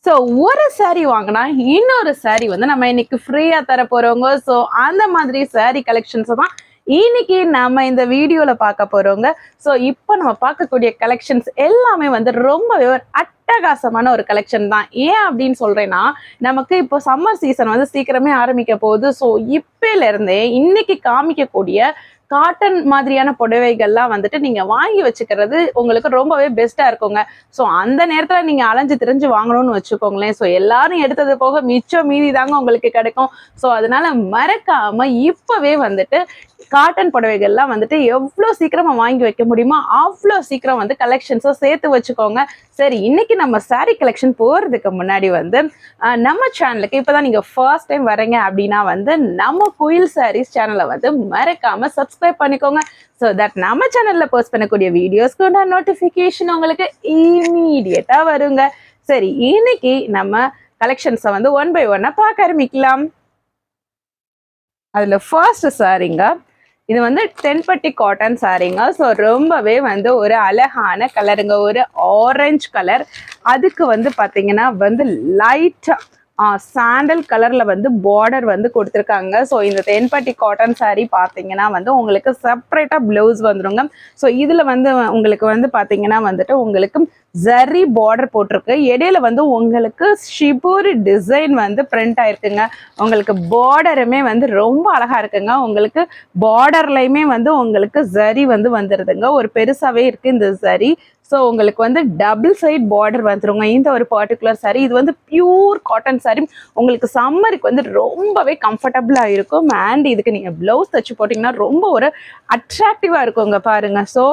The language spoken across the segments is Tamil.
ஸோ ஒரு சாரீ வாங்கினா இன்னொரு சாரீ வந்து நம்ம இன்னைக்கு ஃப்ரீயா தர போறோங்க. ஸோ அந்த மாதிரி சாரீ கலெக்ஷன்ஸ் தான் இன்னைக்கு நம்ம இந்த வீடியோல பார்க்க போறோங்க. ஸோ இப்போ நம்ம பார்க்கக்கூடிய கலெக்ஷன்ஸ் எல்லாமே வந்து ரொம்பவே ஒரு அட்டகாசமான ஒரு கலெக்ஷன் தான். ஏன் அப்படின்னு சொல்றேன்னா, நமக்கு இப்போ சம்மர் சீசன் வந்து சீக்கிரமே ஆரம்பிக்க போகுது. ஸோ இப்பையில இருந்தே இன்னைக்கு காமிக்கக்கூடிய காட்டன் மாதிரியான புடவைகள்லாம் வந்துட்டு நீங்க வாங்கி வச்சுக்கிறது உங்களுக்கு ரொம்பவே பெஸ்டா இருக்குங்க. ஸோ அந்த நேரத்துல நீங்க அலைஞ்சு திரிஞ்சு வாங்கணும்னு வச்சுக்கோங்களேன். ஸோ எல்லாரும் எடுத்தது போக மிச்சம் மீதி தாங்க உங்களுக்கு கிடைக்கும். ஸோ அதனால மறக்காம இப்பவே வந்துட்டு காட்டன் புடவைகள்லாம் வந்துட்டு எவ்வளோ சீக்கிரமா வாங்கி வைக்க முடியுமோ அவ்வளோ சீக்கிரம் வந்து கலெக்ஷன்ஸை சேர்த்து வச்சுக்கோங்க. சரி, இன்னைக்கு நம்ம சாரீ கலெக்ஷன் போறதுக்கு முன்னாடி வந்து நம்ம சேனலுக்கு இப்பதான் நீங்க ஃபர்ஸ்ட் டைம் வரீங்க அப்படின்னா வந்து நம்ம குயில் சாரீஸ் சேனலை வந்து மறக்காம சப்ஸ்கிரைப் பண்ணிக்கோங்க. ஸோ தட் நம்ம சேனல்ல போஸ்ட் பண்ணக்கூடிய வீடியோஸ்க்கு நோட்டிஃபிகேஷன் உங்களுக்கு இமீடியட்டா வருங்க. சரி, இன்னைக்கு நம்ம கலெக்ஷன்ஸை வந்து ஒன் பை ஒன்னா பார்க்க ஆரம்பிக்கலாம். அதுல ஃபர்ஸ்ட் சாரீங்க, இது வந்து தென்பட்டி காட்டன் சாரீங்க. ஸோ ரொம்பவே வந்து ஒரு அழகான கலருங்க, ஒரு ஆரஞ்சு கலர். அதுக்கு வந்து பார்த்தீங்கன்னா வந்து லைட் சாண்டல் கலர்ல வந்து பார்டர் வந்து கொடுத்துருக்காங்க. ஸோ இந்த தென்பட்டி காட்டன் சாரீ பார்த்தீங்கன்னா வந்து உங்களுக்கு செப்பரேட்டா பிளவுஸ் வந்துருங்க. ஸோ இதுல வந்து உங்களுக்கு வந்து பார்த்தீங்கன்னா வந்துட்டு உங்களுக்கு ஜரி பார்டர் போட்டிருக்கு. இடையில வந்து உங்களுக்கு ஷிபூரி டிசைன் வந்து பிரிண்ட் ஆயிருக்குங்க. உங்களுக்கு பார்டருமே வந்து ரொம்ப அழகா இருக்குங்க. உங்களுக்கு பார்டர்லையுமே வந்து உங்களுக்கு ஜரி வந்து வந்துருதுங்க. ஒரு பெருசாவே இருக்கு இந்த ஜரி. ஸோ உங்களுக்கு வந்து டபுள் சைட் பார்டர் வந்துருங்க இந்த ஒரு பர்டிகுலர் சாரீ. இது வந்து பியூர் காட்டன் சாரீ. உங்களுக்கு சம்மருக்கு வந்து ரொம்பவே கம்ஃபர்டபுளா இருக்கும். அண்ட் இதுக்கு நீங்க பிளவுஸ் தச்சு போட்டீங்கன்னா ரொம்ப ஒரு அட்ராக்டிவா இருக்குங்க பாருங்க. So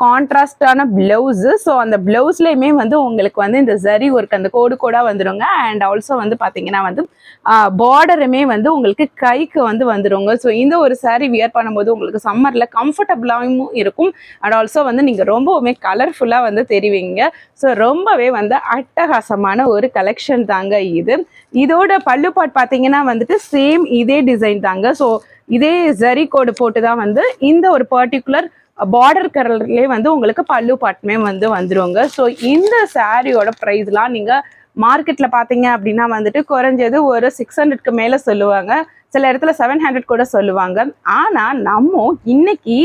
கான்ட்ராஸ்டான blouse. ஸோ அந்த பிளவுஸ்லையுமே வந்து உங்களுக்கு வந்து இந்த ஜரி ஒர்க் அந்த கோடு கோடா வந்துடுங்க. அண்ட் ஆல்சோ வந்து பார்த்தீங்கன்னா வந்து பார்டருமே வந்து உங்களுக்கு கைக்கு வந்து வந்துடுங்க. ஸோ இந்த ஒரு சாரீ வியர் பண்ணும்போது உங்களுக்கு சம்மரில் கம்ஃபர்டபுளாகவும் இருக்கும். அண்ட் ஆல்சோ வந்து நீங்கள் ரொம்பவுமே கலர்ஃபுல்லாக வந்து தெரிவிங்க. ஸோ ரொம்பவே வந்து அட்டகாசமான ஒரு கலெக்ஷன் தாங்க இது. இதோட பல்லுப்பாட் பார்த்தீங்கன்னா வந்துட்டு சேம் இதே டிசைன் தாங்க. ஸோ இதே ஜரி கோடு போட்டு தான் வந்து இந்த ஒரு பர்டிகுலர் பார்டர் கலர்லேயே வந்து உங்களுக்கு பல்லு பாட்டுமே வந்து வந்துருங்க. ஸோ இந்த சாரியோட ப்ரைஸ்லாம் நீங்கள் மார்க்கெட்டில் பார்த்தீங்க அப்படின்னா வந்துட்டு குறைஞ்சது ஒரு 600க்கு மேலே சொல்லுவாங்க. சில இடத்துல 700 கூட சொல்லுவாங்க. ஆனால் நம்ம இன்னைக்கு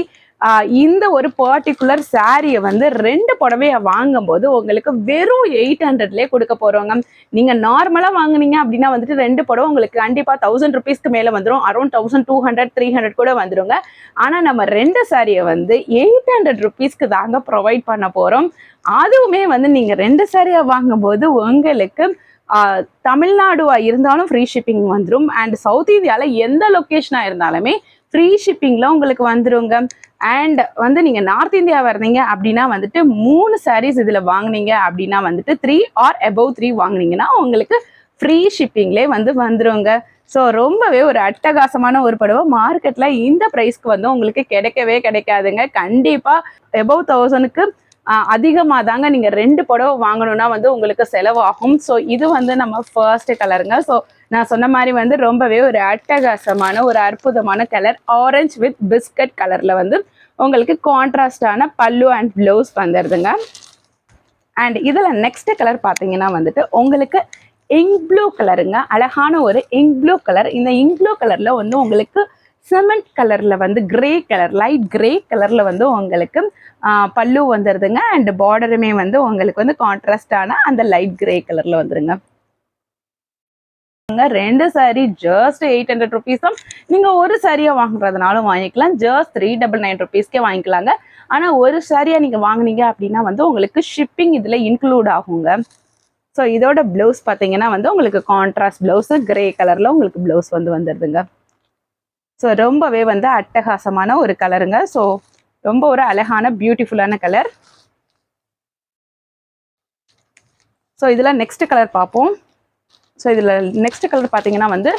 இந்த ஒரு பர்டிகுலர் சாரியை வந்து 2 புடவையை வாங்கும்போது உங்களுக்கு வெறும் 800லேயே கொடுக்க போகிறோங்க. நீங்கள் நார்மலாக வாங்கினீங்க அப்படின்னா வந்துட்டு 2 புடவை உங்களுக்கு கண்டிப்பாக 1000 ருபீஸ்க்கு மேலே வந்துடும். அரௌண்ட் 1200 300 கூட வந்துடுங்க. ஆனால் நம்ம 2 சாரியை வந்து 800 ருபீஸ்க்கு தாங்க ப்ரொவைட் பண்ண போகிறோம். அதுவுமே வந்து நீங்கள் 2 சாரியை வாங்கும்போது உங்களுக்கு தமிழ்நாடுவா இருந்தாலும் ஃப்ரீ ஷிப்பிங் வந்துடும். அண்ட் சவுத் இந்தியாவில் எந்த லொக்கேஷனாக இருந்தாலுமே ஃப்ரீ ஷிப்பிங்கில் உங்களுக்கு வந்துடுங்க. அண்ட் வந்து நீங்கள் நார்த் இந்தியாவை இருந்தீங்க அப்படின்னா வந்துட்டு 3 சாரீஸ் இதில் வாங்கினீங்க அப்படின்னா வந்துட்டு 3 ஆர் above 3 வாங்கினீங்கன்னா உங்களுக்கு ஃப்ரீ ஷிப்பிங்லேயே வந்து வந்துடுங்க. ஸோ ரொம்பவே ஒரு அட்டகாசமான ஒரு புடவை. மார்க்கெட்டில் இந்த ப்ரைஸ்க்கு வந்து உங்களுக்கு கிடைக்கவே கிடைக்காதுங்க. கண்டிப்பாக above 1000க்கு அதிகமாக தாங்க நீங்கள் 2 புடவை வாங்கணும்னா வந்து உங்களுக்கு செலவாகும். ஸோ இது வந்து நம்ம ஃபர்ஸ்ட் கலருங்க. ஸோ நான் சொன்ன மாதிரி வந்து ரொம்பவே ஒரு அட்டகாசமான ஒரு அற்புதமான கலர் ஆரஞ்சு வித் பிஸ்கட் கலரில் வந்து உங்களுக்கு கான்ட்ராஸ்டான பல்லு அண்ட் ப்ளவுஸ் வந்துடுதுங்க. அண்ட் இதில் நெக்ஸ்ட் கலர் பார்த்தீங்கன்னா வந்துட்டு உங்களுக்கு இங்க் ப்ளூ கலருங்க. அழகான ஒரு இங்க் ப்ளூ கலர். இந்த இங்க் ப்ளூ கலரில் வந்து உங்களுக்கு சிமெண்ட் கலரில் வந்து கிரே கலர், லைட் கிரே கலரில் வந்து உங்களுக்கு பல்லு வந்துடுதுங்க. அண்ட் பார்டருமே வந்து உங்களுக்கு வந்து கான்ட்ராஸ்டான அந்த லைட் கிரே கலரில் வந்துடுங்க. 2 சாரீ ஜஸ்ட் 800 ருபீஸ் தான். நீங்கள் ஒரு சாரியாக வாங்குறதுனாலும் வாங்கிக்கலாம். ஜஸ்ட் 399 ருபீஸ்க்கே வாங்கிக்கலாங்க. ஆனால் ஒரு சாரியாக நீங்கள் வாங்கினீங்க அப்படின்னா வந்து உங்களுக்கு ஷிப்பிங் இதில் இன்க்ளூட் ஆகுங்க. ஸோ இதோட ப்ளவுஸ் பார்த்தீங்கன்னா வந்து உங்களுக்கு கான்ட்ராஸ்ட் ப்ளவுஸு கிரே கலரில் உங்களுக்கு ப்ளவுஸ் வந்து வந்துடுதுங்க. ஸோ ரொம்பவே வந்து அட்டகாசமான ஒரு கலருங்க. ஸோ ரொம்ப ஒரு அழகான பியூட்டிஃபுல்லான கலர். ஸோ இதில் நெக்ஸ்ட் கலர் பார்ப்போம். ஸோ இதில் நெக்ஸ்ட் கலர் பார்த்தீங்கன்னா வந்து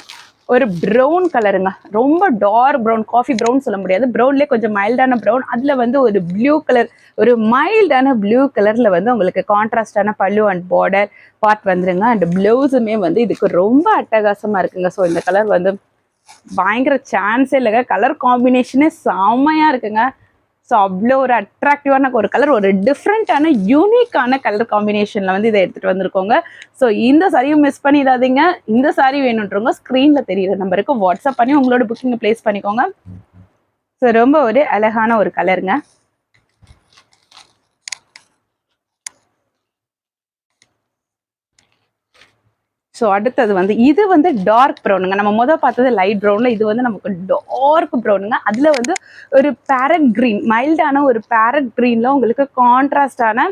ஒரு ப்ரௌன் கலருங்க. ரொம்ப டார்க் ப்ரௌன், காஃபி ப்ரௌன் சொல்ல முடியாது, ப்ரௌன்லேயே கொஞ்சம் மைல்டான ப்ரௌன். அதில் வந்து ஒரு ப்ளூ கலர், ஒரு மைல்டான ப்ளூ கலரில் வந்து உங்களுக்கு கான்ட்ராஸ்டான பல்லு அண்ட் பார்டர் பார்ட் வந்துருங்க. அண்ட் ப்ளவுஸுமே வந்து இதுக்கு ரொம்ப அட்டகாசமாக இருக்குங்க. ஸோ இந்த கலர் வந்து பயங்கர சான்ஸே இல்லைங்க. கலர் காம்பினேஷனே செம்மையாக இருக்குங்க. ஸோ அவ்வளோ ஒரு அட்ராக்டிவான ஒரு கலர், ஒரு டிஃப்ரெண்ட்டான யூனிக்கான கலர் காம்பினேஷனில் வந்து இதை எடுத்துகிட்டு வந்திருக்கோங்க. ஸோ இந்த சாரியும் மிஸ் பண்ணிடாதீங்க. இந்த சாரி வேணுன்றவங்க ஸ்க்ரீனில் தெரியுற நம்பருக்கு வாட்ஸ்அப் பண்ணி உங்களோட புக்கிங்கை ப்ளேஸ் பண்ணிக்கோங்க. ஸோ ரொம்ப ஒரு அழகான ஒரு கலருங்க. ஸோ அடுத்தது வந்து இது வந்து டார்க் ப்ரௌனுங்க. நம்ம முதல் பார்த்தது லைட் ப்ரௌனில், இது வந்து நமக்கு டார்க் ப்ரௌனுங்க. அதில் வந்து ஒரு பேரட் க்ரீன், மைல்டான ஒரு பேரட் க்ரீனில் உங்களுக்கு கான்ட்ராஸ்டான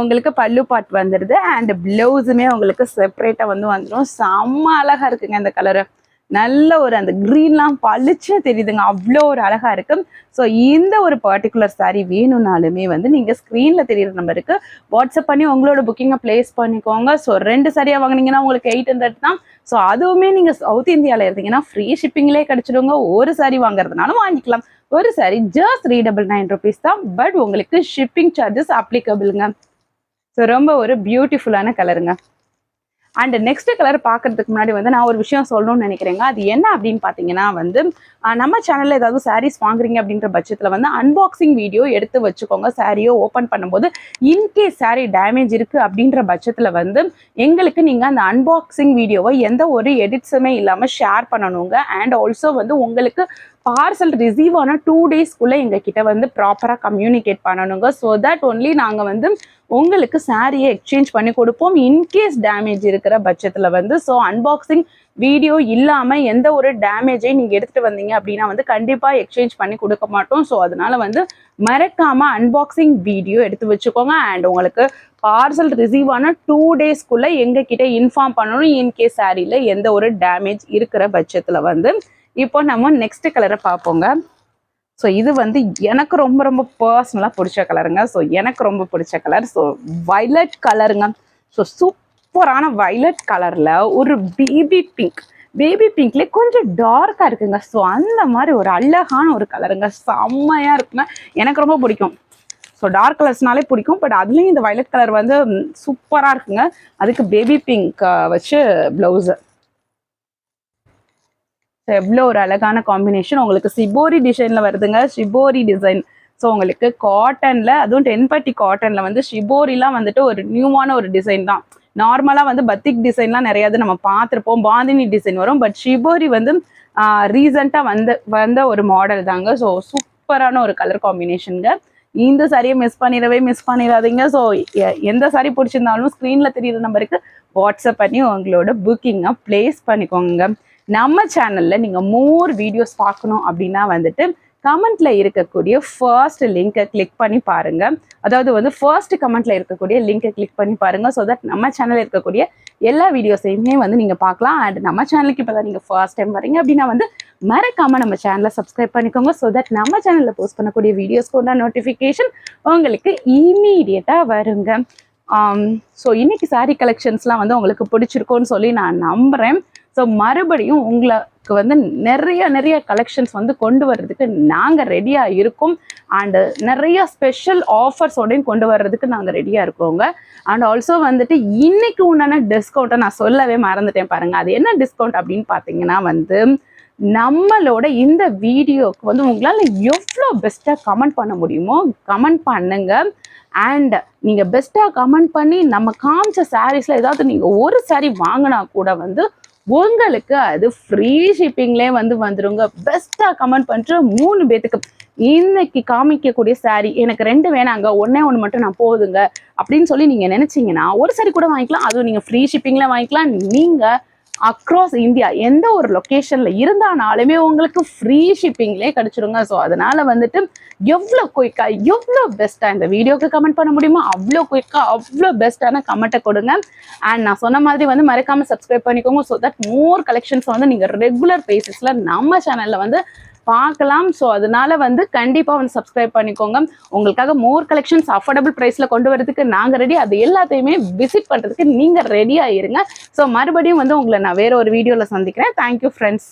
உங்களுக்கு பல்லு பாட் வந்துடுது. அண்ட் ப்ளவுஸுமே உங்களுக்கு செப்பரேட்டாக வந்து வந்துடும். செம்ம அழகாக இருக்குங்க இந்த கலரு. நல்ல ஒரு அந்த க்ரீன்லாம் பளிச்சு தெரியுதுங்க, அவ்வளோ ஒரு அழகாக இருக்குது. ஸோ இந்த ஒரு பர்டிகுலர் சாரீ வேணும்னாலுமே வந்து நீங்கள் ஸ்க்ரீனில் தெரியுற நம்பருக்கு வாட்ஸ்அப் பண்ணி உங்களோட புக்கிங்கை ப்ளேஸ் பண்ணிக்கோங்க. ஸோ 2 சாரியாக வாங்கினீங்கன்னா உங்களுக்கு 800 தான். ஸோ அதுவுமே நீங்கள் சவுத் இந்தியாவில் இருந்தீங்கன்னா ஃப்ரீ ஷிப்பிங்லேயே கிடச்சிடுங்க. ஒரு சாரி வாங்குறதுனாலும் வாங்கிக்கலாம். ஒரு சாரி ஜஸ்ட் 399 ருபீஸ் தான். பட் உங்களுக்கு ஷிப்பிங் சார்ஜஸ் அப்ளிகபிளுங்க. ஸோ ரொம்ப ஒரு பியூட்டிஃபுல்லான கலருங்க. அண்ட் நெக்ஸ்ட் கலர் பார்க்கறதுக்கு முன்னாடி வந்து நான் ஒரு விஷயம் சொல்லணும்னு நினைக்கிறேங்க. அது என்ன அப்படின்னு பார்த்தீங்கன்னா வந்து நம்ம சேனலில் ஏதாவது சாரீஸ் வாங்குறீங்க அப்படின்ற பட்சத்தில் வந்து அன்பாக்சிங் வீடியோ எடுத்து வச்சுக்கோங்க. சாரியை ஓப்பன் பண்ணும்போது இன்கேஸ் சாரீ டேமேஜ் இருக்குது அப்படின்ற பட்சத்தில் வந்து எங்களுக்கு நீங்கள் அந்த அன்பாக்சிங் வீடியோவை எந்த ஒரு எடிட்ஸுமே இல்லாமல் ஷேர் பண்ணணுங்க. அண்ட் ஆல்சோ வந்து உங்களுக்கு பார்சல் ரிசீவ் ஆன 2 டேஸ்க்குள்ளே எங்ககிட்ட வந்து ப்ராப்பராக கம்யூனிகேட் பண்ணணுங்க. ஸோ தட் ஒன்லி நாங்கள் வந்து உங்களுக்கு சாரியை எக்ஸ்சேஞ்ச் பண்ணி கொடுப்போம் இன்கேஸ் டேமேஜ் இருக்கிற பட்சத்தில் வந்து. ஸோ அன்பாக்சிங் வீடியோ இல்லாமல் எந்த ஒரு டேமேஜையும் நீங்கள் எடுத்துகிட்டு வந்தீங்க அப்படின்னா வந்து கண்டிப்பாக எக்ஸ்சேஞ்ச் பண்ணி கொடுக்க மாட்டோம். ஸோ அதனால வந்து மறக்காமல் அன்பாக்சிங் வீடியோ எடுத்து வச்சுக்கோங்க. அண்ட் உங்களுக்கு பார்சல் ரிசீவ் ஆன 2 டேஸ்க்குள்ளே எங்ககிட்ட இன்ஃபார்ம் பண்ணணும் இன்கேஸ் சாரியில் எந்த ஒரு டேமேஜ் இருக்கிற பட்சத்தில் வந்து. இப்போ நம்ம நெக்ஸ்ட் கலரை பார்ப்போங்க. ஸோ இது வந்து எனக்கு ரொம்ப ரொம்ப பர்சனலாக பிடிச்ச கலருங்க. ஸோ எனக்கு ரொம்ப பிடிச்ச கலர் ஸோ வைலட் கலருங்க. ஸோ சூப்பரான வைலட் கலரில் ஒரு பேபி பிங்க்லேயே கொஞ்சம் டார்க்காக இருக்குங்க. ஸோ அந்த மாதிரி ஒரு அழகான ஒரு கலருங்க, செம்மையாக இருக்குங்க, எனக்கு ரொம்ப பிடிக்கும். ஸோ டார்க் கலர்ஸ்னாலே பிடிக்கும். பட் அதுலேயும் இந்த வைலட் கலர் வந்து சூப்பராக இருக்குங்க. அதுக்கு பேபி பிங்க் வச்சு ப்ளவுஸு. எவ்வளோ ஒரு அழகான காம்பினேஷன். உங்களுக்கு சிபோரி டிசைனில் வருதுங்க, ஷிபோரி டிசைன். ஸோ உங்களுக்கு காட்டனில், அதுவும் 10 பட்டி காட்டனில் வந்து ஷிபோரிலாம் வந்துட்டு ஒரு நியூவான ஒரு டிசைன் தான். நார்மலாக வந்து பத்திக் டிசைன்லாம் நிறையாது நம்ம பார்த்துருப்போம், பாந்தினி டிசைன் வரும். பட் ஷிபோரி வந்து ரீசண்டாக வந்த ஒரு மாடல் தாங்க. ஸோ சூப்பரான ஒரு கலர் காம்பினேஷனுங்க. இந்த சாரியை மிஸ் பண்ணிடாதீங்க. ஸோ எந்த சாரி பிடிச்சிருந்தாலும் ஸ்க்ரீனில் தெரியுற நம்பருக்கு வாட்ஸ்அப் பண்ணி உங்களோட புக்கிங்கை ப்ளேஸ் பண்ணிக்கோங்க. நம்ம சேனலில் நீங்கள் மோர் வீடியோஸ் பார்க்கணும் அப்படின்னா வந்துட்டு கமெண்ட்ல இருக்கக்கூடிய ஃபர்ஸ்ட் லிங்கை கிளிக் பண்ணி பாருங்க. அதாவது வந்து ஃபர்ஸ்ட் கமெண்ட்ல இருக்கக்கூடிய லிங்கை கிளிக் பண்ணி பாருங்க. ஸோ தட் நம்ம சேனலில் இருக்கக்கூடிய எல்லா வீடியோஸையுமே வந்து நீங்கள் பார்க்கலாம். அண்ட் நம்ம சேனலுக்கு இப்போ தான் நீங்கள் ஃபர்ஸ்ட் டைம் வரீங்க அப்படின்னா வந்து மறக்காம நம்ம சேனலை சப்ஸ்கிரைப் பண்ணிக்கோங்க. ஸோ தட் நம்ம சேனலில் போஸ்ட் பண்ணக்கூடிய வீடியோஸ்க்கு உண்டான நோட்டிஃபிகேஷன் உங்களுக்கு இமீடியட்டாக வருங்க. ஸோ இன்னைக்கு சாரீ கலெக்ஷன்ஸ்லாம் வந்து உங்களுக்கு பிடிச்சிருக்கோன்னு சொல்லி நான் நம்புகிறேன். ஸோ மறுபடியும் உங்களுக்கு வந்து நிறைய கலெக்ஷன்ஸ் வந்து கொண்டு வர்றதுக்கு நாங்கள் ரெடியாக இருக்கோம். அண்டு நிறைய ஸ்பெஷல் ஆஃபர்ஸோடையும் கொண்டு வர்றதுக்கு நாங்கள் ரெடியாக இருக்கோங்க. அண்ட் ஆல்சோ வந்துட்டு இன்னைக்கு உண்டான டிஸ்கவுண்ட்டை நான் சொல்லவே மறந்துட்டேன் பாருங்கள். அது என்ன டிஸ்கவுண்ட் அப்படின்னு பார்த்தீங்கன்னா வந்து நம்மளோட இந்த வீடியோவுக்கு வந்து உங்களால் எவ்வளோ பெஸ்ட்டாக கமெண்ட் பண்ண முடியுமோ கமெண்ட் பண்ணுங்க. அண்ட் நீங்கள் பெஸ்ட்டாக கமெண்ட் பண்ணி நம்ம காமிச்ச சாரீஸில் ஏதாவது நீங்கள் ஒரு சாரீ வாங்கினா கூட வந்து உங்களுக்கு அது ஃப்ரீ ஷிப்பிங்லேயே வந்து வந்துடுங்க. பெஸ்ட்டாக கமெண்ட் பண்ணுற 3 பேத்துக்கு இன்னைக்கு காமிக்கக்கூடிய சாரீ எனக்கு 2 வேணாங்க, 1 மட்டும் நான் போதுங்க அப்படின்னு சொல்லி நீங்கள் நினச்சிங்கன்னா ஒரு சாரீ கூட வாங்கிக்கலாம். அதுவும் நீங்கள் ஃப்ரீ ஷிப்பிங்கில் வாங்கிக்கலாம். நீங்கள் அக்ராஸ் இந்தியா எந்த ஒரு லொக்கேஷனில் இருந்தானாலுமே உங்களுக்கு ஃப்ரீ ஷிப்பிங்லேயே கிடச்சிருங்க. ஸோ அதனால் வந்துட்டு எவ்வளோ குயிக்காக எவ்வளோ பெஸ்ட்டாக இந்த வீடியோக்கு கமெண்ட் பண்ண முடியுமோ அவ்வளோ குயிக்காக அவ்வளோ பெஸ்ட்டான கமெண்ட்டை கொடுங்க. அண்ட் நான் சொன்ன மாதிரி வந்து மறக்காமல் சப்ஸ்கிரைப் பண்ணிக்கோங்க. ஸோ தட் மோர் கலெக்ஷன்ஸ் வந்து நீங்கள் ரெகுலர் பேசிஸில் நம்ம சேனலில் வந்து பார்க்கலாம். ஸோ அதனால வந்து கண்டிப்பாக வந்து சப்ஸ்கிரைப் பண்ணிக்கோங்க. உங்களுக்காக மோர் கலெக்ஷன்ஸ் அஃபோர்டபுள் ப்ரைஸில் கொண்டு வரதுக்கு நாங்கள் ரெடி. அது எல்லாத்தையுமே விசிட் பண்ணுறதுக்கு நீங்கள் ரெடியாக இருங்க. ஸோ மறுபடியும் வந்து உங்களை நான் வேற ஒரு வீடியோவில் சந்திக்கிறேன். Thank you friends.